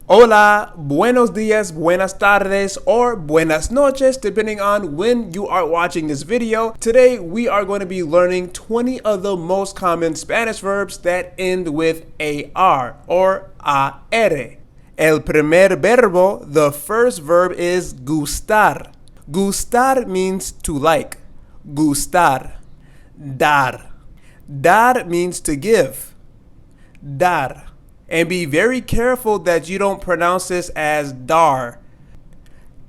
Hola, buenos dias, buenas tardes, or buenas noches, depending on when you are watching this video. Today, we are going to be learning 20 of the most common Spanish verbs that end with AR or AR. El primer verbo, the first verb is gustar. Gustar means to like. Gustar. Dar. Dar means to give. Dar. And be very careful that you don't pronounce this as dar.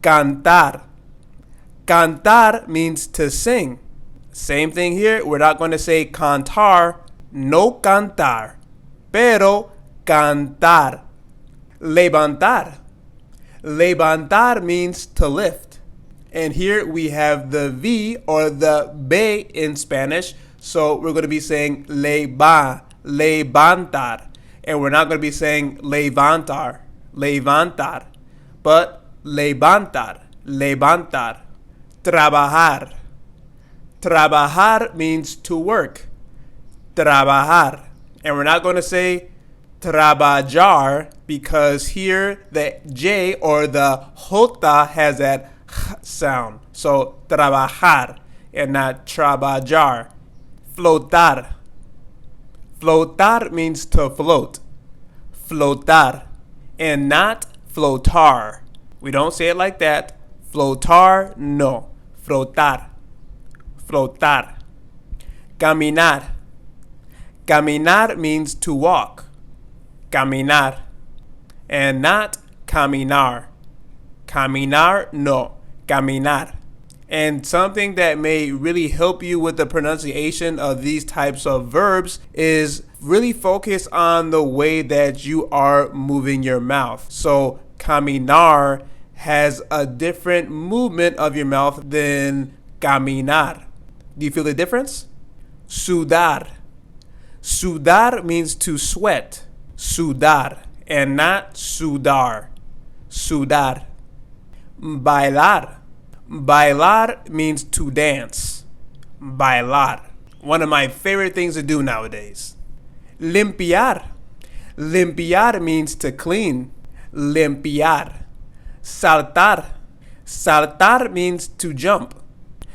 Cantar. Cantar means to sing. Same thing here. We're not going to say cantar. No cantar. Pero cantar. Levantar. Levantar means to lift. And here we have the V or the B in Spanish. So we're going to be saying levantar. And we're not going to be saying levantar, but levantar. Trabajar. Trabajar means to work. Trabajar. And we're not going to say trabajar because here the J or the J has that sound. So trabajar and not trabajar. Flotar. Flotar means to float. Flotar. And not flotar. We don't say it like that. Flotar, no. Flotar. Flotar. Caminar. Caminar means to walk. Caminar. And not caminar. Caminar, no. Caminar. And something that may really help you with the pronunciation of these types of verbs is really focus on the way that you are moving your mouth. So caminar has a different movement of your mouth than caminar. Do you feel the difference? Sudar. Sudar means to sweat. Sudar and not sudar. Sudar. Bailar. Bailar means to dance. Bailar. One of my favorite things to do nowadays. Limpiar. Limpiar means to clean. Limpiar. Saltar. Saltar means to jump.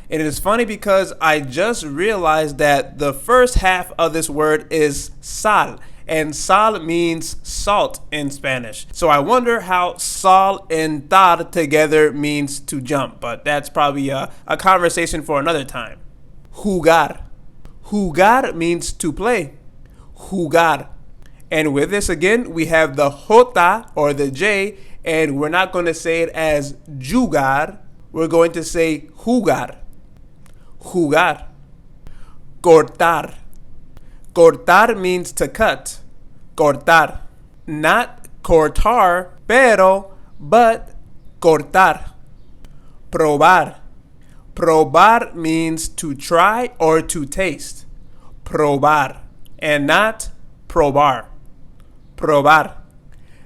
And it is funny because I just realized that the first half of this word is sal. And sal means salt in Spanish. So I wonder how sal and tar together means to jump. But that's probably a conversation for another time. Jugar. Jugar means to play. Jugar. And with this again, we have the J or the J. And we're not going to say it as jugar. We're going to say jugar. Jugar. Cortar. Cortar means to cut. Cortar. Not cortar, pero, but cortar. Probar. Probar means to try or to taste. Probar. And not probar. Probar.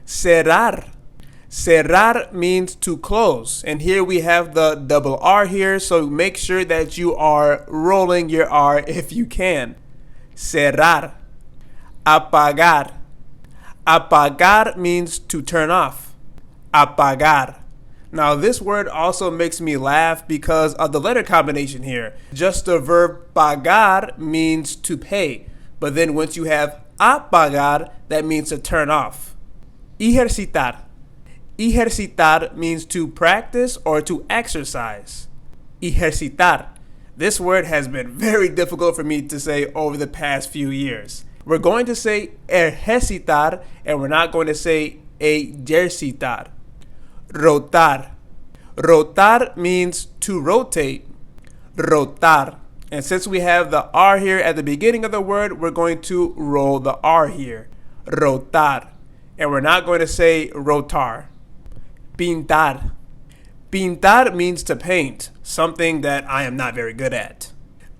Cerrar. Cerrar means to close. And here we have the double R here, so make sure that you are rolling your R if you can. Cerrar. Apagar. Apagar means to turn off. Apagar. Now this word also makes me laugh because of the letter combination here. Just the verb pagar means to pay. But then once you have apagar, that means to turn off. Ejercitar. Ejercitar means to practice or to exercise. Ejercitar. This word has been very difficult for me to say over the past few years. We're going to say ejercitar and we're not going to say ejercitar. Rotar. Rotar means to rotate. Rotar. And since we have the R here at the beginning of the word, we're going to roll the R here. Rotar. And we're not going to say rotar. Pintar. Pintar means to paint, something that I am not very good at.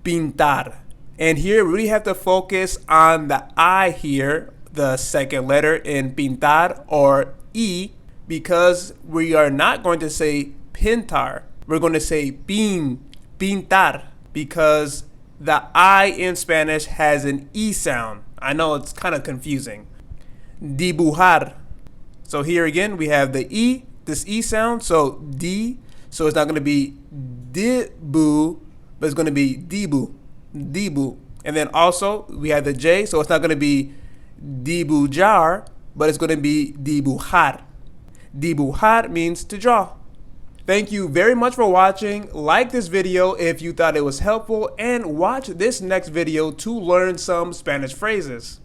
Pintar. And here we really have to focus on the I here, the second letter in pintar or E, because we are not going to say pintar. We're going to say pintar, because the I in Spanish has an E sound. I know it's kind of confusing. Dibujar. So here again, we have the E, this E sound, so D. So it's not going to be dibu, but it's going to be dibu, dibu. And then also, we have the J, so it's not going to be dibujar, but it's going to be dibujar. Dibujar means to draw. Thank you very much for watching. Like this video if you thought it was helpful, and watch this next video to learn some Spanish phrases.